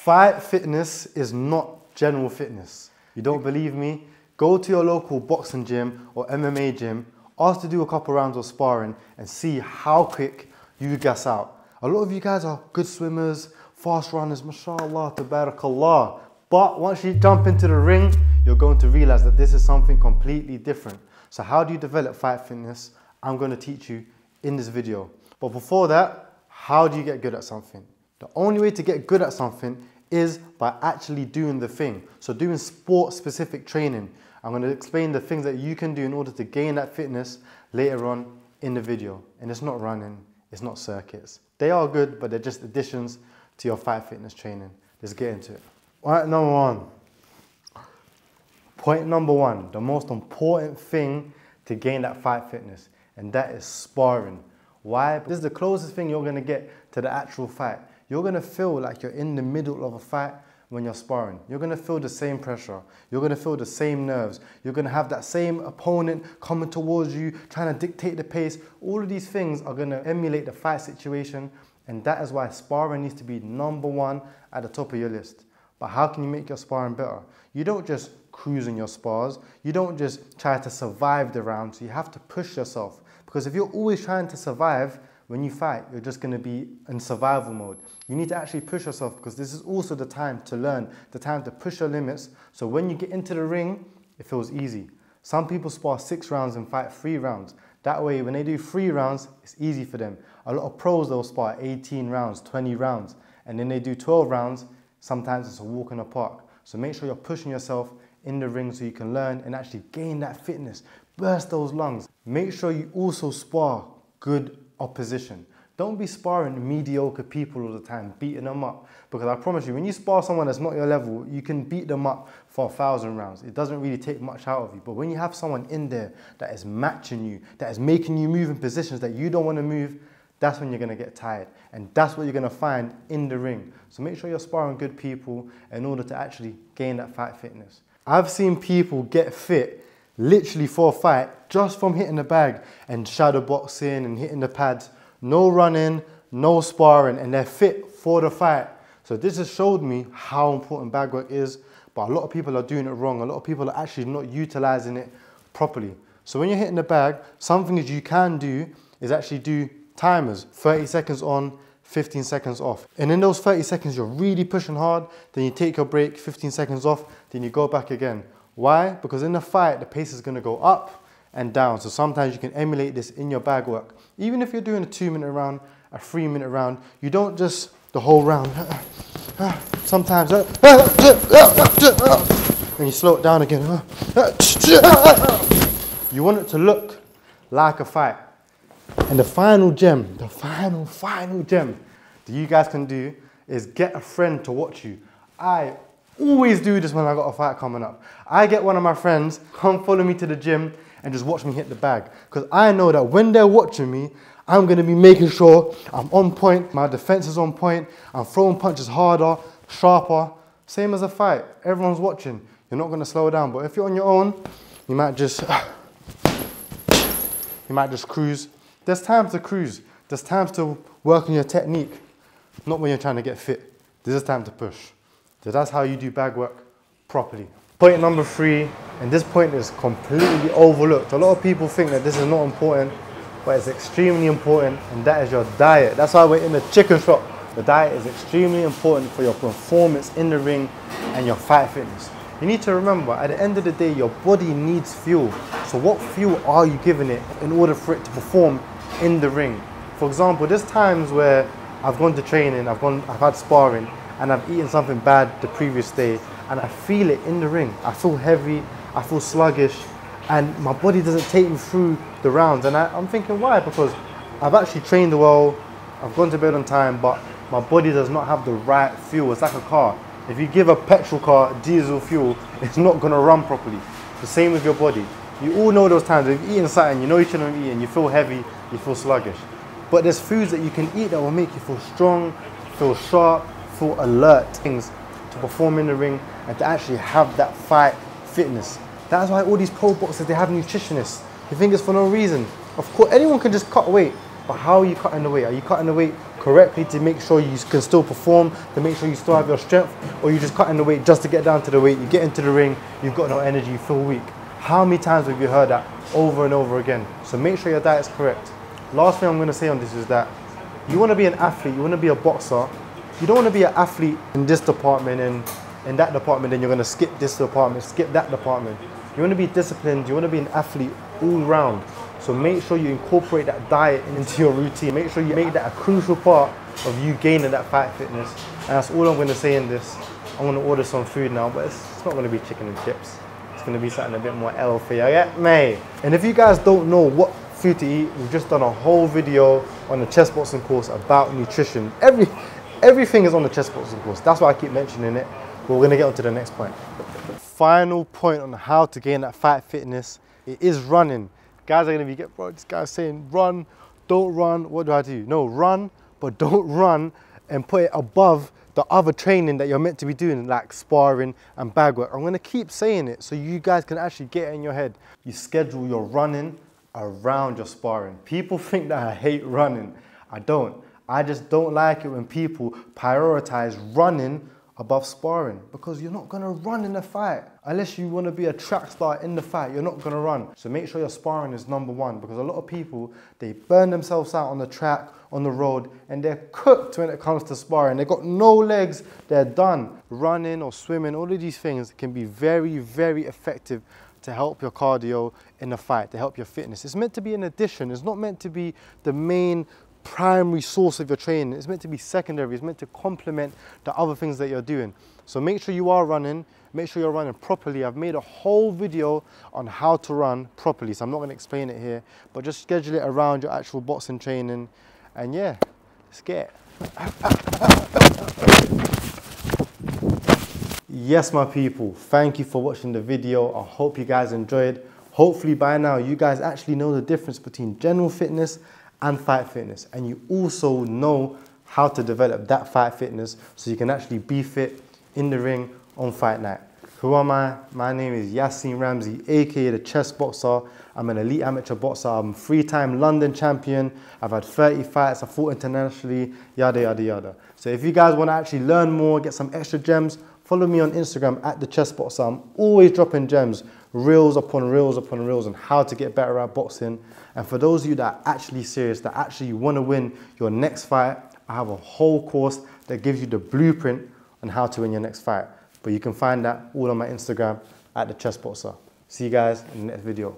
Fight fitness is not general fitness. You don't believe me? Go to your local boxing gym or MMA gym, ask to do a couple rounds of sparring and see how quick you gas out. A lot of you guys are good swimmers, fast runners, mashallah, tabarakallah. But once you jump into the ring, you're going to realize that this is something completely different. So how do you develop fight fitness? I'm going to teach you in this video. But before that, how do you get good at something? The only way to get good at something is by actually doing the thing. So doing sport-specific training. I'm going to explain the things that you can do in order to gain that fitness later on in the video. And it's not running, it's not circuits. They are good, but they're just additions to your fight fitness training. Let's get into it. Point number one, the most important thing to gain that fight fitness, and that is sparring. Why? This is the closest thing you're going to get to the actual fight. You're going to feel like you're in the middle of a fight when you're sparring. You're going to feel the same pressure. You're going to feel the same nerves. You're going to have that same opponent coming towards you, trying to dictate the pace. All of these things are going to emulate the fight situation, and that is why sparring needs to be number one at the top of your list. But how can you make your sparring better? You don't just cruise in your spars. You don't just try to survive the rounds. You have to push yourself. Because if you're always trying to survive, when you fight, you're just going to be in survival mode. You need to actually push yourself, because this is also the time to learn, the time to push your limits. So when you get into the ring, it feels easy. Some people spar 6 rounds and fight 3 rounds. That way, when they do 3 rounds, it's easy for them. A lot of pros, they'll spar 18 rounds, 20 rounds, and then they do 12 rounds. Sometimes it's a walk in the park. So make sure you're pushing yourself in the ring so you can learn and actually gain that fitness. Burst those lungs. Make sure you also spar good opposition. Don't be sparring mediocre people all the time, beating them up. Because I promise you, when you spar someone that's not your level, you can beat them up for 1,000 rounds. It doesn't really take much out of you. But when you have someone in there that is matching you, that is making you move in positions that you don't want to move, that's when you're going to get tired. And that's what you're going to find in the ring. So make sure you're sparring good people in order to actually gain that fight fitness. I've seen people get fit literally for a fight just from hitting the bag and shadow boxing and hitting the pads. No running, no sparring, and they're fit for the fight. So this has showed me how important bag work is, but a lot of people are doing it wrong. A lot of people are actually not utilizing it properly. So when you're hitting the bag, something that you can do is actually do timers, 30 seconds on, 15 seconds off. And in those 30 seconds, you're really pushing hard, then you take your break, 15 seconds off, then you go back again. Why? Because in the fight, the pace is gonna go up and down. So sometimes you can emulate this in your bag work. Even if you're doing a 2-minute round, a 3-minute round, you don't just the whole round. Sometimes, and you slow it down again. You want it to look like a fight. And the final gem, the final gem that you guys can do is get a friend to watch you. I always do this when I got a fight coming up. I get one of my friends, come follow me to the gym and just watch me hit the bag. Because I know that when they're watching me, I'm going to be making sure I'm on point, my defense is on point, I'm throwing punches harder, sharper. Same as a fight, everyone's watching. You're not going to slow down, but if you're on your own, you might just cruise. There's times to cruise. There's times to work on your technique, not when you're trying to get fit. This is time to push. So that's how you do bag work properly. Point number 3, and this point is completely overlooked. A lot of people think that this is not important, but it's extremely important, and that is your diet. That's why we're in the chicken shop. The diet is extremely important for your performance in the ring and your fight fitness. You need to remember, at the end of the day, your body needs fuel. So what fuel are you giving it in order for it to perform in the ring? For example, there's times where I've gone to training, I've had sparring, and I've eaten something bad the previous day, and I feel it in the ring. I feel heavy, I feel sluggish, and my body doesn't take me through the rounds. And I'm thinking, why? Because I've actually trained well, I've gone to bed on time, but my body does not have the right fuel. It's like a car. If you give a petrol car diesel fuel, it's not gonna run properly. The same with your body. You all know those times, if you've eaten something you know you shouldn't be eating, you feel heavy, you feel sluggish. But there's foods that you can eat that will make you feel strong, feel sharp, feel alert. Things to perform in the ring and to actually have that fight fitness. That's why all these pro boxers, they have nutritionists. You think it's for no reason. Of course, anyone can just cut weight, but how are you cutting the weight? Are you cutting the weight correctly to make sure you can still perform, to make sure you still have your strength, or you're just cutting the weight just to get down to the weight. You get into the ring, you've got no energy, you feel weak. How many times have you heard that over and over again? So make sure your diet is correct. Last thing I'm going to say on this is that you want to be an athlete, you want to be a boxer. You don't want to be an athlete in this department and in that department, then you're going to skip this department, skip that department. You want to be disciplined, you want to be an athlete all round. So make sure you incorporate that diet into your routine. Make sure you make that a crucial part of you gaining that fight fitness. And that's all I'm going to say in this. I'm going to order some food now, but it's not going to be chicken and chips. It's going to be something a bit more healthy, you get me? And if you guys don't know what food to eat, we've just done a whole video on the chess boxing course about nutrition. Everything is on the chess boxing course. That's why I keep mentioning it. But we're going to get on to the next point. Final point on how to gain that fight fitness, it is running. Guys are going to be, bro, this guy's saying run, don't run. What do I do? No, run, but don't run and put it above the other training that you're meant to be doing, like sparring and bag work. I'm going to keep saying it so you guys can actually get it in your head. You schedule your running around your sparring. People think that I hate running. I don't. I just don't like it when people prioritize running above sparring, because you're not going to run in a fight. Unless you want to be a track star in the fight, you're not going to run. So make sure your sparring is number one, because a lot of people, they burn themselves out on the track, on the road, and they're cooked when it comes to sparring. They've got no legs, they're done. Running or swimming, all of these things can be very, very effective to help your cardio in the fight, to help your fitness. It's meant to be an addition. It's not meant to be the main primary source of your training. It's meant to be secondary. It's meant to complement the other things that you're doing. So make sure you are running, make sure you're running properly. I've made a whole video on how to run properly, so I'm not going to explain it here, but just schedule it around your actual boxing training, and yeah, let's get it. Yes, my people, thank you for watching the video. I hope you guys enjoyed. Hopefully by now you guys actually know the difference between general fitness and fight fitness, and you also know how to develop that fight fitness so you can actually be fit in the ring on fight night. Who am I? My name is Yaseen Ramsey, aka the chess boxer. I'm an elite amateur boxer. I'm a 3-time London champion. I've had 30 fights. I fought internationally, yada, yada, yada. So if you guys want to actually learn more, get some extra gems, follow me on Instagram at the chess boxer. I'm always dropping gems, reels upon reels upon reels on how to get better at boxing. And for those of you that are actually serious, that actually want to win your next fight, I have a whole course that gives you the blueprint on how to win your next fight. But you can find that all on my Instagram at the chess boxer. See you guys in the next video.